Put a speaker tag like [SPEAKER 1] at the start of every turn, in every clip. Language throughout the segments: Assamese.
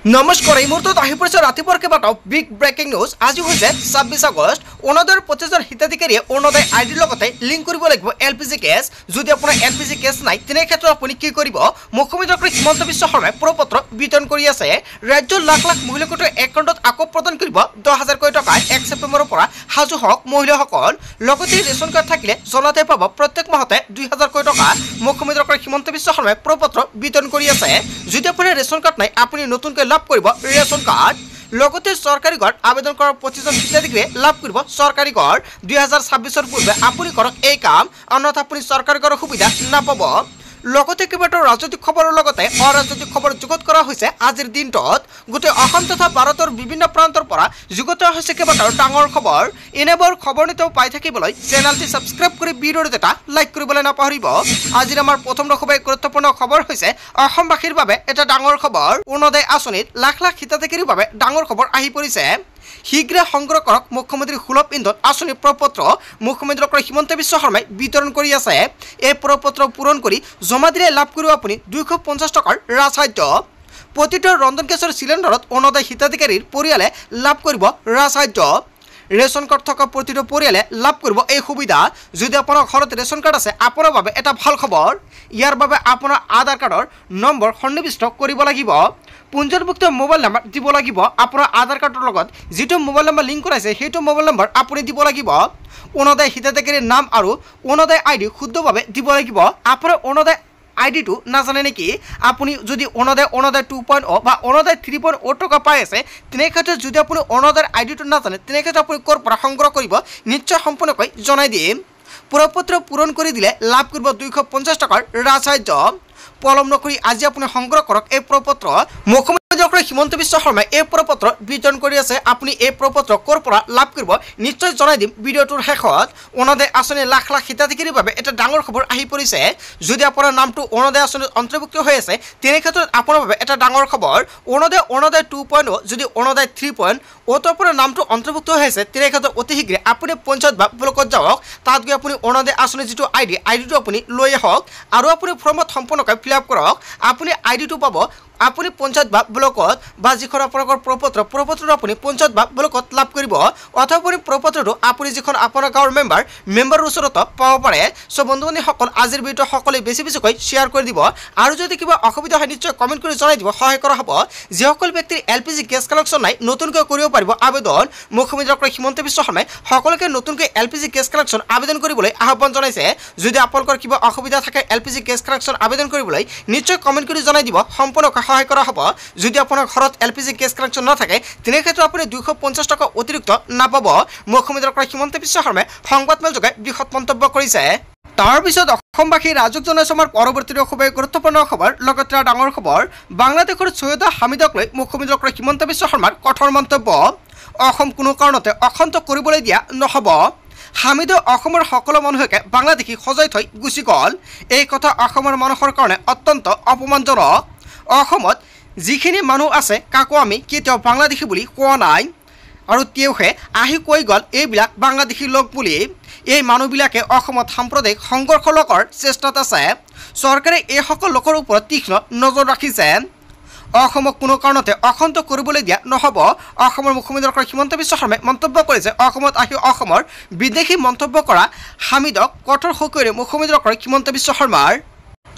[SPEAKER 1] নমস্কাৰ এই মুহূৰ্তত আহি পৰিছে ৰাতিপুৱাৰ কেইবাটাও বিগ ব্ৰেকিং নিউজ। আজি হৈছে 26 আগষ্ট। অৰুণোদয়ৰ 25জন হিতাধিকাৰীয়ে অৰুণোদয় আইডিৰ লগতে লিংক কৰিব লাগিব এলপিজি গেছ। যদি আপোনাৰ এলপিজি গেছ নাই তেনে ক্ষেত্ৰত আপুনি কি কৰিব? মুখ্যমন্ত্ৰী ডক্টৰ হিমন্ত বিশ্ব শৰ্মাই প্ৰপত্ৰ বিতৰণ কৰি আছে। ৰাজ্যৰ লাখ লাখ মহিলাক একাউণ্টত আকৌ প্ৰদান কৰিব 10,000 টকা 1 ছেপ্টেম্বৰৰ পৰা সাজু হওক মহিলাসকল। লগতে ৰেচন কাৰ্ড থাকিলে জনাতে পাব প্ৰত্যেক মাহতে 2,000 টকা। মুখ্যমন্ত্ৰী ডক্টৰ হিমন্ত বিশ্ব শৰ্মাই প্ৰপত্ৰ বিতৰণ কৰি আছে। যদি আপোনাৰ ৰেচন কাৰ্ড নাই আপুনি নতুনকৈ লাভ কৰিব ৰেচন কাৰ্ড। লগতে চৰকাৰী ঘৰ আবেদন কৰাৰ 25জন হিতাধিকাৰীয়ে লাভ কৰিব চৰকাৰী ঘৰ। 2026 পূৰ্বে আপুনি কৰক এই কাম, অন্যথা আপুনি চৰকাৰী ঘৰৰ সুবিধা নাপাব। লগতে কেইবাটাও ৰাজনৈতিক খবৰৰ লগতে অৰাজনৈতিক খবৰ যুগুত কৰা হৈছে আজিৰ দিনটোত। গোটেই অসম তথা ভাৰতৰ বিভিন্ন প্ৰান্তৰ পৰা যুগুত হৈছে কেইবাটাও ডাঙৰ খবৰ। এনেবোৰ খবৰ নিতেও পাই থাকিবলৈ চেনেলটি ছাবস্ক্ৰাইব কৰি ভিডিঅ'টো এটা লাইক কৰিবলৈ নাপাহৰিব। আজিৰ আমাৰ প্ৰথম খুবেই গুৰুত্বপূৰ্ণ খবৰ হৈছে অসমবাসীৰ বাবে এটা ডাঙৰ খবৰ। অৰুণোদয় আঁচনিত লাখ লাখ হিতাধিকাৰীৰ বাবে ডাঙৰ খবৰ আহি পৰিছে। শীঘ্ৰে সংগ্ৰহ কৰক মুখ্যমন্ত্ৰী সুলভ ইন্ধন আঁচনিৰ প্ৰপত্ৰ। মুখ্যমন্ত্ৰী ডক্টৰ হিমন্ত বিশ্ব শৰ্মাই বিতৰণ কৰি আছে। এই প্ৰপত্ৰ পূৰণ কৰি জমা দিলে লাভ কৰিব আপুনি 250 টকাৰ ৰাজসাহায্য। প্ৰতিটো ৰন্ধন গেছৰ চিলিণ্ডাৰত অৰুণোদয় হিতাধিকাৰীৰ পৰিয়ালে লাভ কৰিব ৰাজসাহায্য। ৰেচন কাৰ্ড থকা প্ৰতিটো পৰিয়ালে লাভ কৰিব এই সুবিধা। যদি আপোনাৰ ঘৰত ৰেচন কাৰ্ড আছে আপোনাৰ বাবে এটা ভাল খবৰ। ইয়াৰ বাবে আপোনাৰ আধাৰ কাৰ্ডৰ নম্বৰ সন্নিৱিষ্ট কৰিব লাগিব। পঞ্জীয়নভুক্ত মোবাইল নম্বৰ দিব লাগিব। আপোনাৰ আধাৰ কাৰ্ডৰ লগত যিটো মোবাইল নম্বৰ লিংক কৰাইছে সেইটো মোবাইল নম্বৰ আপুনি দিব লাগিব। অৰুণোদয় হিতাধিকাৰীৰ নাম আৰু অৰুণোদয় আইডি শুদ্ধভাৱে দিব লাগিব। আপোনাৰ অৰুণোদয় আইডিটো নাজানে নেকি? আপুনি যদি অৰুণোদয় 2.0 বা অৰুণোদয় 3.0 টকা পাই আছে তেনে ক্ষেত্ৰত যদি আপুনি অৰুণোদয়ৰ আইডিটো নাজানে তেনে ক্ষেত্ৰত আপুনি ক'ৰ পৰা সংগ্ৰহ কৰিব নিশ্চয় সম্পূৰ্ণকৈ জনাই দিম। প্ৰপত্ৰ পূৰণ কৰি দিলে লাভ কৰিব 250 টকাৰ ৰাজসাহায্য। পলম নকৰি আজি আপুনি সংগ্ৰহ কৰক এই প্ৰপত্ৰ। মুখ্যমন্ত্ৰী ডক্টৰ হিমন্ত বিশ্ব শৰ্মাই এই প্ৰপত্ৰ বিতৰণ কৰি আছে। আপুনি এই প্ৰপত্ৰ ক'ৰ পৰা লাভ কৰিব নিশ্চয় জনাই দিম ভিডিঅ'টোৰ শেষত। অৰুণোদয় আঁচনিৰ লাখ লাখ হিতাধিকাৰীৰ বাবে এটা ডাঙৰ খবৰ আহি পৰিছে। যদি আপোনাৰ নামটো অৰুণোদয় আঁচনিত অন্তৰ্ভুক্ত হৈ আছে তেনে ক্ষেত্ৰত আপোনাৰ বাবে এটা ডাঙৰ খবৰ। অৰুণোদয় 2.0 যদি অৰুণোদয় 3.0 আপোনাৰ নামটো অন্তৰ্ভুক্ত হৈ আছে তেনে ক্ষেত্ৰত অতি শীঘ্ৰে আপুনি পঞ্চায়ত বা ব্লকত যাওক। তাত গৈ আপুনি অৰুণোদয় আঁচনিৰ যিটো আইডিটো আপুনি লৈ আহক আৰু আপুনি ফৰ্মত সম্পূৰ্ণকৈ ফিল আপ কৰক। আপুনি আইডিটো পাব আপুনি পঞ্চায়ত বা ব্লকত বা যিখন আপোনালোকৰ প্ৰপত্ৰটো আপুনি পঞ্চায়ত বা ব্লকত লাভ কৰিব। অথবা আপুনি প্ৰপত্ৰটো আপুনি যিখন আপোনাৰ গাঁৱৰ মেম্বাৰৰ ওচৰত পাব পাৰে। চ' বন্ধু বান্ধৱীসকল আজিৰ ভিডিঅ'টো সকলোৱে বেছিকৈ শ্বেয়াৰ কৰি দিব আৰু যদি কিবা অসুবিধা হয় নিশ্চয় কমেণ্ট কৰি জনাই দিব, সহায় কৰা হ'ব। যিসকল ব্যক্তিৰ এলপিজি গেছ কানেকশ্যন নাই নতুনকৈ কৰিব পাৰিব আবেদন। মুখ্যমন্ত্ৰী ডক্টৰ হিমন্ত বিশ্ব শৰ্মাই সকলোকে নতুনকৈ এলপিজি গেছ কানেকশ্যন আবেদন কৰিবলৈ আহ্বান জনাইছে। যদি আপোনালোকৰ কিবা অসুবিধা থাকে এলপিজি গেছ কানেকশ্যন আবেদন কৰিবলৈ নিশ্চয় কমেণ্ট কৰি জনাই দিব, সম্পূৰ্ণকৈ সহায় কৰা হ'ব। যদি আপোনাৰ ঘৰত এলপিজি গেছ কানেকশ্যন নাথাকে তেনে ক্ষেত্ৰত আপুনি 250 টকা অতিৰিক্ত নাপাব। মুখ্যমন্ত্ৰী ডক্টৰ হিমন্ত বিশ্ব শৰ্মাই সংবাদমেল যোগে বৃহৎ মন্তব্য কৰিছে। তাৰপিছত অসমবাসী ৰাজক জনাইছে আমাৰ পৰৱৰ্তী খুবেই গুৰুত্বপূৰ্ণ খবৰ। লগতে ডাঙৰ খবৰ বাংলাদেশৰ সৈয়দ হামিদক লৈ মুখ্যমন্ত্ৰী ডক্টৰ হিমন্ত বিশ্ব শৰ্মাৰ কঠোৰ মন্তব্য। অসম কোনো কাৰণতে অশান্ত কৰিবলৈ দিয়া নহ'ব। হামিদে অসমৰ সকলো মানুহকে বাংলাদেশী সজাই থৈ গুচি গ'ল। এই কথা অসমৰ মানুহৰ কাৰণে অত্যন্ত অপমানজনক। অসমত যিখিনি মানুহ আছে কাকো আমি কেতিয়াও বাংলাদেশী বুলি কোৱা নাই আৰু তেওঁহে আহি কৈ গ'ল এইবিলাক বাংলাদেশী লোক বুলি। এই মানুহবিলাকে অসমত সাম্প্ৰদায়িক সংঘৰ্ষ লগৰ চেষ্টাত আছে। চৰকাৰে এইসকল লোকৰ ওপৰত তীক্ষ্ণ নজৰ ৰাখিছে। অসমক কোনো কাৰণতে অশান্ত কৰিবলৈ দিয়া নহ'ব। অসমৰ মুখ্যমন্ত্ৰী ডক্টৰ হিমন্ত বিশ্ব শৰ্মাই মন্তব্য কৰিছে। অসমত আহি অসমৰ বিদেশী মন্তব্য কৰা হামিদক কঠোৰ শোকেৰে মুখ্যমন্ত্ৰী ডক্টৰ হিমন্ত বিশ্ব শৰ্মাৰ।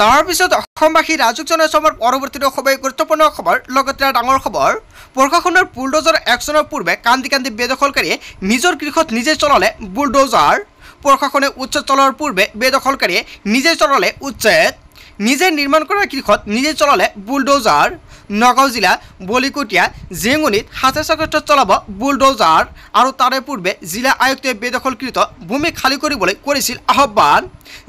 [SPEAKER 1] তাৰপিছত অসমবাসী ৰাজক জনাইছে আমাৰ পৰৱৰ্তী খুবেই গুৰুত্বপূৰ্ণ খবৰ। লগতে ডাঙৰ খবৰ প্ৰশাসনৰ বুলডোজাৰ একশ্যনৰ পূৰ্বে কান্দি বেদখলকাৰীয়ে নিজৰ গৃহত নিজে চলালে বুলডোজাৰ। প্ৰশাসনে উচ্ছেদ চলোৱাৰ পূৰ্বে বেদখলকাৰীয়ে নিজে চলালে উচ্ছেদ। নিজে নিৰ্মাণ কৰা গৃহত নিজে চলালে বুলডোজাৰ। নগাঁও জিলা বলিকটীয়া জেঙনিত 27 আগষ্টত চলাব বুলডোজাৰ আৰু তাৰে পূৰ্বে জিলা আয়ুক্তই বেদখলকৃত ভূমি খালী কৰিবলৈ কৰিছিল আহ্বান।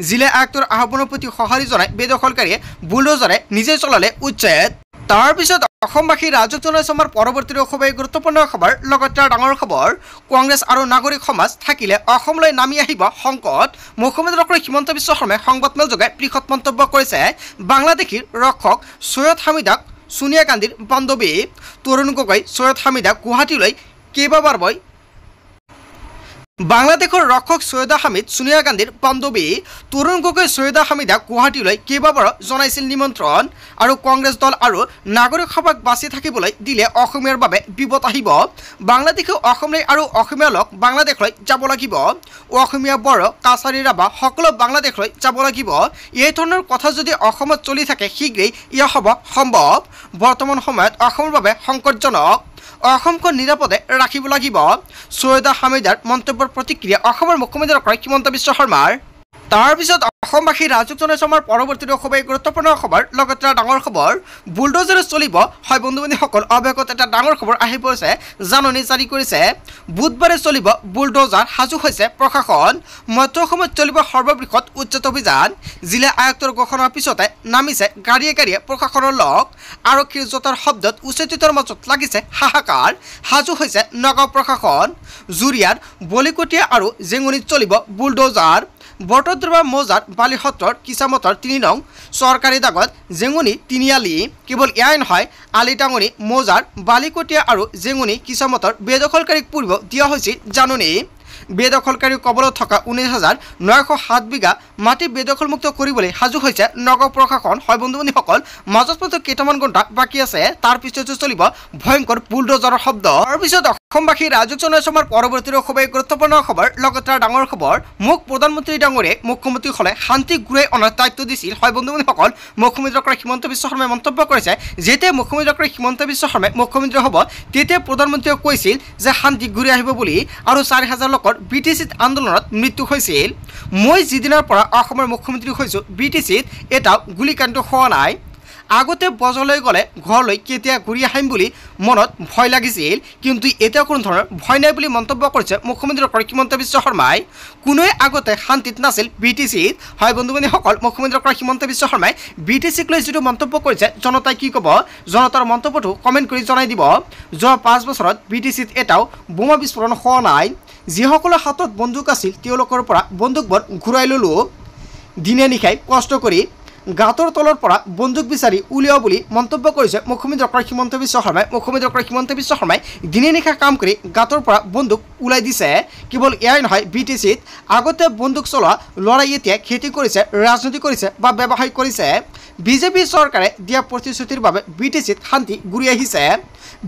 [SPEAKER 1] জিলা আয়ুক্তৰ আহ্বানৰ প্ৰতি সঁহাৰি জনাই বেদখলকাৰীয়ে বুলডোজাৰে নিজে চলালে উচ্ছেদ। তাৰপিছত অসমবাসী ৰাজক জনাইছে আমাৰ পৰৱৰ্তী খুবেই গুৰুত্বপূৰ্ণ খবৰ। লগতে ডাঙৰ খবৰ কংগ্ৰেছ আৰু নাগৰিক সমাজ থাকিলে অসমলৈ নামি আহিব সংকট। মুখ্যমন্ত্ৰী ডক্টৰ হিমন্ত বিশ্ব শৰ্মাই সংবাদমেল যোগে বৃহৎ মন্তব্য কৰিছে। বাংলাদেশীৰ ৰক্ষক সৈয়দ হামিদক ছোনিয়া গান্ধীৰ বান্ধৱী তৰুণ গগৈ সৈয়দ হামিদক গুৱাহাটীলৈ কেইবাবাৰ বাংলাদেশৰ ৰক্ষক সৈয়দা হামিদ সোনিয়া গান্ধীৰ বান্ধৱী তৰুণ গগৈ সৈয়দা হামিদাক গুৱাহাটীলৈ কেইবাবাৰ জনাইছিল নিমন্ত্ৰণ আৰু কংগ্ৰেছ দল আৰু নাগৰিক সভাক বাছি থাকিবলৈ দিলে অসমীয়াৰ বাবে বিপদ আহিব। বাংলাদেশে অসমলৈ আৰু অসমীয়া লোক বাংলাদেশলৈ যাব লাগিব। অসমীয়া বড়ো কাছাৰী ৰাভা সকলো বাংলাদেশলৈ যাব লাগিব। এই ধৰণৰ কথা যদি অসমত চলি থাকে শীঘ্ৰেই ইয়া হ'ব সম্ভৱ। বৰ্তমান সময়ত অসমৰ বাবে সংকটজনক। অসমখন নিৰাপদে ৰাখিব লাগিব। সৈয়দা হামিদাৰ মন্তব্যৰ প্ৰতিক্ৰিয়া অসমৰ মুখ্যমন্ত্ৰী ডক্টৰ হিমন্ত বিশ্ব শৰ্মাৰ। তাৰপিছত অসমবাসী ৰাজক জনাইছে আমাৰ পৰৱৰ্তী খুবেই গুৰুত্বপূৰ্ণ খবৰ। লগতে ডাঙৰ খবৰ, বুলডোজাৰে চলিব। হয় বন্ধু বান্ধৱীসকল, অৱশেষত এটা ডাঙৰ খবৰ আহি পৰিছে। জাননী জাৰি কৰিছে, বুধবাৰে চলিব বুলডোজাৰ। সাজু হৈছে প্ৰশাসন। মধ্য অসমত চলিব সৰ্ববৃহৎ উচ্ছেদ অভিযান। জিলা আয়ুক্তৰ ঘোষণাৰ পিছতে নামিছে গাড়ীয়ে গাড়ীয়ে প্ৰশাসনৰ লগ। আৰক্ষীৰ জোতাৰ শব্দত উচ্ছেদিতৰ মাজত লাগিছে হাহাকাৰ। সাজু হৈছে নগাঁও প্ৰশাসন। জুৰিয়াৰ বলিকটীয়া আৰু জেঙুনিত চলিব বুলডোজাৰ। বটদ্ৰৱা মৌজাৰ বালিসত্ৰৰ কিচামতৰ ৩ নং চৰকাৰী দাগত জেঙুনি তিনিআলি। কেৱল এয়াই নহয়, আলিটাঙনি মৌজাৰ বালিকটীয়া আৰু জেঙুনি কিচামতৰ বেদখলকাৰীক পূৰ্ব দিয়া হৈছিল জাননী। বেদখলকাৰীৰ কবলত থকা ১৯,৯০৭ বিঘা মাটি বেদখলমুক্ত কৰিবলৈ সাজু হৈছে নগাঁও প্ৰশাসন। হয় বন্ধু বান্ধৱীসকল, মাজত কেইটামান ঘণ্টা বাকী আছে। তাৰ পিছতে চলিব ভয়ংকৰ বুলডোজাৰৰ শব্দ। তাৰপিছত অসমবাসী ৰাজক জনাইছে আমাৰ পৰৱৰ্তী খুবেই গুৰুত্বপূৰ্ণ খবৰ। লগতে ডাঙৰ খবৰ, মোক প্ৰধানমন্ত্ৰী ডাঙৰীয়ে মুখ্যমন্ত্ৰীসকলে শান্তি ঘূৰাই অনাৰ দায়িত্ব দিছিল। হয় বন্ধু বান্ধৱীসকল, মুখ্যমন্ত্ৰী ডক্টৰ হিমন্ত বিশ্ব শৰ্মাই মন্তব্য কৰিছে, যেতিয়া মুখ্যমন্ত্ৰী ডক্টৰ হিমন্ত বিশ্ব শৰ্মাই মুখ্যমন্ত্ৰী হ'ব তেতিয়া প্ৰধানমন্ত্ৰীয়ে কৈছিল যে শান্তি ঘূৰাই আহিব বুলি, আৰু ৪,০০০ লোকৰ BTCত আন্দোলনত মৃত্যু হৈছিল। মই যিদিনাৰ পৰা অসমৰ মুখ্যমন্ত্ৰী হৈছোঁ BTCত এটাও গুলীকাণ্ড হোৱা নাই। আগতে বজাৰলৈ গ'লে ঘৰলৈ কেতিয়া ঘূৰি আহিম বুলি মনত ভয় লাগিছিল, কিন্তু এতিয়া কোনো ধৰণৰ ভয় নাই বুলি মন্তব্য কৰিছে মুখ্যমন্ত্ৰী ডক্টৰ হিমন্ত বিশ্ব শৰ্মাই। কোনোৱে আগতে শান্তিত নাছিল BTCত। হয় বন্ধু বান্ধৱীসকল, মুখ্যমন্ত্ৰী ডক্টৰ হিমন্ত বিশ্ব শৰ্মাই BTCক লৈ যিটো মন্তব্য কৰিছে, জনতাই কি ক'ব, জনতাৰ মন্তব্যটো কমেণ্ট কৰি জনাই দিব। যোৱা ৫ বছৰত BTCত এটাও বোমা বিস্ফোৰণ হোৱা নাই। যিসকলৰ হাতত বন্দুক আছিল তেওঁলোকৰ পৰা বন্দুকবোৰ ঘূৰাই ল'লোঁ। দিনে নিশাই কষ্ট কৰি গাঁতৰ তলৰ পৰা বন্দুক বিচাৰি উলিয়াও বুলি মন্তব্য কৰিছে মুখ্যমন্ত্ৰী ডক্টৰ হিমন্ত বিশ্ব শৰ্মাই। মুখ্যমন্ত্ৰী ডক্টৰ হিমন্ত বিশ্ব শৰ্মাই দিনে নিশা কাম কৰি গাঁতৰ পৰা বন্দুক ওলাই দিছে। কেৱল এয়াই নহয়, BTCত আগতে বন্দুক চলোৱা ল'ৰাই এতিয়া খেতি কৰিছে, ৰাজনীতি কৰিছে বা ব্যৱসায় কৰিছে। বিজেপি চৰকাৰে দিয়া প্ৰতিশ্ৰুতিৰ বাবে BTCত শান্তি ঘূৰি আহিছে।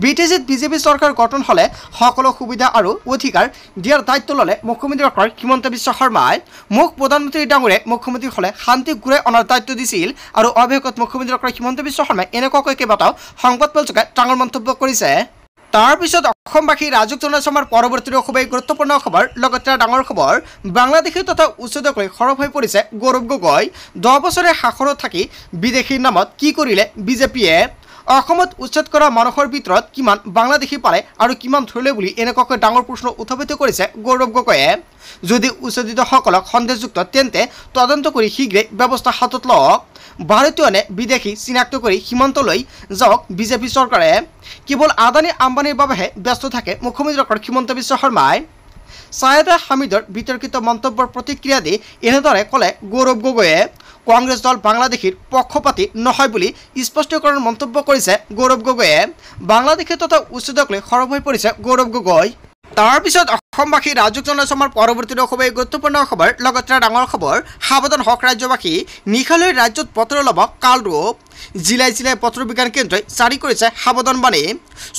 [SPEAKER 1] BTCত বিজেপি চৰকাৰ গঠন হ'লে সকলো সুবিধা আৰু অধিকাৰ দিয়াৰ দায়িত্ব ল'লে মুখ্যমন্ত্ৰী ডক্টৰ হিমন্ত বিশ্ব শৰ্মাই। মোক প্ৰধানমন্ত্ৰী ডাঙৰীয়ে মুখ্যমন্ত্ৰী হ'লে শান্তি ঘূৰাই অনাৰ দায়িত্ব দিছিল, আৰু অৱশেষত মুখ্যমন্ত্ৰী ডক্টৰ হিমন্ত বিশ্ব শৰ্মাই এনেকুৱাকৈ কেইবাটাও সংবাদমেলযোগে ডাঙৰ মন্তব্য কৰিছে। তাৰপিছত অসমবাসী ৰাজক জনাইছে আমাৰ পৰৱৰ্তী খুবেই গুৰুত্বপূৰ্ণ খবৰ। লগতে ডাঙৰ খবৰ, বাংলাদেশী তথা উচ্ছেদক লৈ সৰব হৈ পৰিছে গৌৰৱ গগৈ। 10 বছৰে শাসনত থাকি বিদেশীৰ নামত কি কৰিলে বিজেপিয়ে? অসমত উচ্ছেদ কৰা মানুহৰ ভিতৰত কিমান বাংলাদেশী পালে আৰু কিমান ধৰিলে বুলি এনেকুৱাকৈ ডাঙৰ প্ৰশ্ন উত্থাপিত কৰিছে গৌৰৱ গগৈয়ে। যদি উচ্ছেদিতসকলক সন্দেহযুক্ত তেন্তে তদন্ত কৰি শীঘ্ৰেই ব্যৱস্থা হাতত লওক। ভাৰতীয় নে বিদেশী চিনাক্ত কৰি সীমান্তলৈ যাওক বিজেপি চৰকাৰে। কেৱল আদানী আম্বানীৰ বাবেহে ব্যস্ত থাকে মুখ্যমন্ত্ৰী ডক্টৰ হিমন্ত বিশ্ব শৰ্মাই। ছায়েদা হামিদৰ বিতৰ্কিত মন্তব্যৰ প্ৰতিক্ৰিয়া দি এনেদৰে ক'লে গৌৰৱ গগৈয়ে। কংগ্ৰেছ দল বাংলাদেশীৰ পক্ষপাতী নহয় বুলি স্পষ্টীকৰণ মন্তব্য কৰিছে গৌৰৱ গগৈয়ে। বাংলাদেশী তথা উচ্ছেদক লৈ সৰব হৈ পৰিছে গৌৰৱ গগৈ। তাৰপিছত অসমবাসী ৰাজক জনাইছে আমাৰ পৰৱৰ্তী খুবেই গুৰুত্বপূৰ্ণ খবৰ। লগতে ডাঙৰ খবৰ, সাৱধান হওক ৰাজ্যবাসী, নিশালৈ ৰাজ্যত বতৰ ল'ব কালৰূপ। জিলাই জিলাই বতৰ বিজ্ঞান কেন্দ্ৰই জাৰি কৰিছে সাৱধানবাণী।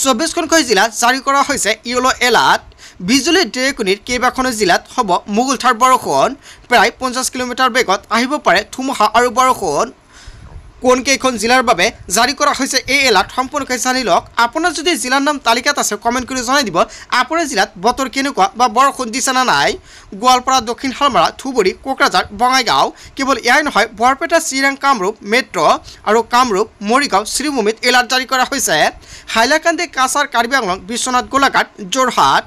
[SPEAKER 1] 24খনকৈ জিলাত জাৰি কৰা হৈছে য়েলো এলাৰ্ট। বিজুলী ঢেৰেকণিৰ কেইবাখনো জিলাত হ'ব মুগুলধাৰ বৰষুণ। প্ৰায় 50 কিলোমিটাৰ বেগত আহিব পাৰে ধুমুহা আৰু বৰষুণ। কোনকেইখন জিলাৰ বাবে জাৰি কৰা হৈছে এই এলাৰ্ট সম্পূৰ্ণকৈ জানি লওক। আপোনাৰ যদি জিলাৰ নাম তালিকাত আছে কমেণ্ট কৰি জনাই দিব আপোনাৰ জিলাত বতৰ কেনেকুৱা বা বৰষুণ দিছে নে নাই। গোৱালপাৰা, দক্ষিণ শালমাৰা, ধুবুৰী, কোকৰাঝাৰ, বঙাইগাঁও, কেৱল এয়াই নহয়, বৰপেটা, চিৰাং, কামৰূপ মেট্ৰ' আৰু কামৰূপ, মৰিগাঁও, শ্ৰীভূমিত এলাৰ্ট জাৰি কৰা হৈছে। হাইলাকান্দি, কাছাৰ, কাৰ্বি আংলং, বিশ্বনাথ, গোলাঘাট, যোৰহাট,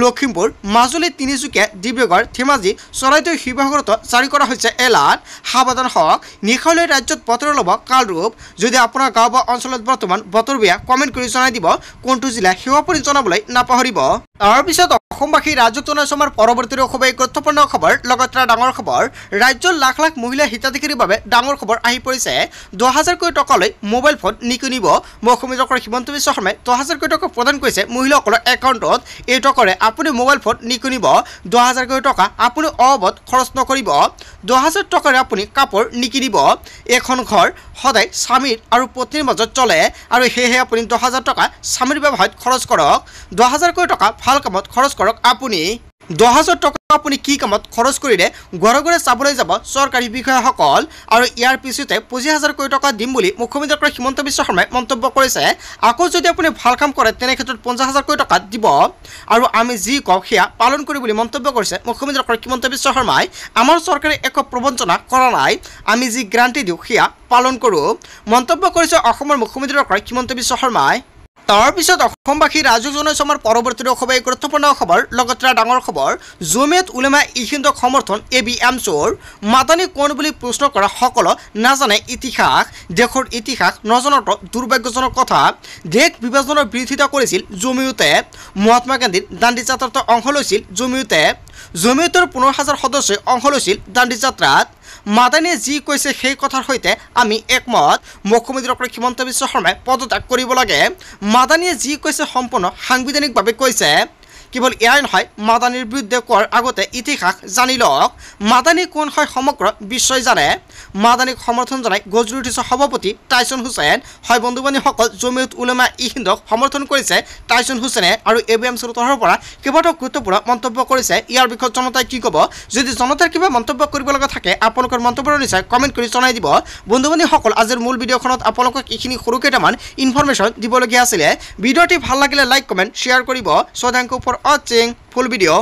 [SPEAKER 1] লখিমপুৰ, মাজুলী, তিনিচুকীয়া, ডিব্ৰুগড়, ধেমাজি, চৰাইদেউ, শিৱসাগৰতো জাৰি কৰা হৈছে এলাৰ্ট। সাৱধান হওক, নিশালৈ ৰাজ্যত বতৰ ল'ব কালৰূপ। যদি আপোনাৰ গাঁও বা অঞ্চলত বৰ্তমান বতৰ বেয়া কমেণ্ট কৰি জনাই দিব। কোনটো জিলা সেৱা পৰি জনাবলৈ নাপাহৰিব। তাৰপিছত অসমবাসী ৰাজুক জনসমাৰ পৰৱৰ্তী খুবেই গুৰুত্বপূৰ্ণ খবৰ লগতে ডাঙৰ খবৰ ৰাজ্যৰ লাখ লাখ মহিলা হিতাধিকাৰীৰ বাবে ডাঙৰ খবৰ আহি পৰিছে 10,000 কোটি টকালৈ মোবাইল ফোন নিকিনিব মুখ্যমন্ত্ৰী ডক্টৰ হিমন্ত বিশ্ব শৰ্মাই 10,000 কোটি টকা প্ৰদান কৰিছে মহিলাসকলৰ একাউণ্টত এই টকাৰে আপুনি মোবাইল ফোন নিকিনিব 10,000 কোটি টকা আপুনি অবাবত খৰচ নকৰিব 10,000 টকাৰে আপুনি কাপোৰ নিকিনিব এখন ঘৰ সদায় স্বামীৰ আৰু পত্নীৰ মাজত চলে আৰু সেয়েহে আপুনি 10,000 টকা স্বামীৰ ব্যৱসায়ত খৰচ কৰক 10,000 কোটি টকা ভাল কামত খৰচ কৰক আপুনি 10,000 টকা আপুনি কি কামত খৰচ কৰিলে ঘৰে ঘৰে চাবলৈ যাব চৰকাৰী বিষয়াসকল আৰু ইয়াৰ পিছতে 25,000 কোটি টকা দিম বুলি মুখ্যমন্ত্ৰী ডক্টৰ হিমন্ত বিশ্ব শৰ্মাই মন্তব্য কৰিছে আকৌ যদি আপুনি ভাল কাম কৰে তেনে ক্ষেত্ৰত 50,000 কোটি টকা দিব আৰু আমি যি কওঁ সেয়া পালন কৰি বুলি মন্তব্য কৰিছে মুখ্যমন্ত্ৰী ডক্টৰ হিমন্ত বিশ্ব শৰ্মাই আমাৰ চৰকাৰে একো প্ৰবঞ্চনা কৰা নাই আমি যি গ্যাৰাণ্টি দিওঁ সেয়া পালন কৰোঁ মন্তব্য কৰিছে অসমৰ মুখ্যমন্ত্ৰী ডক্টৰ হিমন্ত বিশ্ব শৰ্মাই তাৰপিছত অসমবাসী ৰাজুক জনসমাৰ পৰৱৰ্তী খুবেই গুৰুত্বপূৰ্ণ খবৰ লগতে ডাঙৰ খবৰ জমিয়ত উলেমা হিন্দক সমৰ্থন ABMCৰ মাদানী কোন বুলি প্ৰশ্ন কৰা সকলো নাজানে ইতিহাস দেশৰ ইতিহাস নজনাটো দুৰ্ভাগ্যজনক কথা দেশ বিভাজনৰ বিৰোধিতা কৰিছিল জমিয়তে মহাত্মা গান্ধীৰ দাণ্ডী যাত্ৰাত অংশ লৈছিল জমিয়তৰ 15,000 সদস্যই অংশ লৈছিল দাণ্ডী যাত্ৰাত মাদানীয়ে যি কৈছে সেই কথাৰ সৈতে আমি একমত মুখ্যমন্ত্ৰী ডক্টৰ হিমন্ত বিশ্ব শৰ্মাই পদত্যাগ কৰিব লাগে মাদানীয়ে যি কৈছে সম্পূৰ্ণ সাংবিধানিকভাৱে কৈছে কেৱল এয়াই নহয় মাদানীৰ বিৰুদ্ধে কোৱাৰ আগতে ইতিহাস জানি লওক মাদানী কোন হয় সমগ্ৰ বিশ্বই জানে মাদানীক সমৰ্থন জনাই গজৰি উঠিছে সভাপতি টাইছন হুছেইন হয় বন্ধু বান্ধৱীসকল জমিয়ত উলেমা হিন্দক সমৰ্থন কৰিছে টাইছন হুছেইনে আৰু ABMCৰ তৰফৰ পৰা কেইবাটাও গুৰুত্বপূৰ্ণ মন্তব্য কৰিছে ইয়াৰ বিষয়ত জনতাই কি ক'ব যদি জনতাৰ কিবা মন্তব্য কৰিব লগা থাকে আপোনালোকৰ মন্তব্য নিশ্চয় কমেণ্ট কৰি জনাই দিব বন্ধু বান্ধৱীসকল আজিৰ মূল ভিডিঅ'খনত আপোনালোকক এইখিনি সৰু কেইটামান ইনফৰমেশ্যন দিবলগীয়া আছিলে ভিডিঅ'টি ভাল লাগিলে লাইক কমেণ্ট শ্বেয়াৰ কৰিব so thank you for watching full video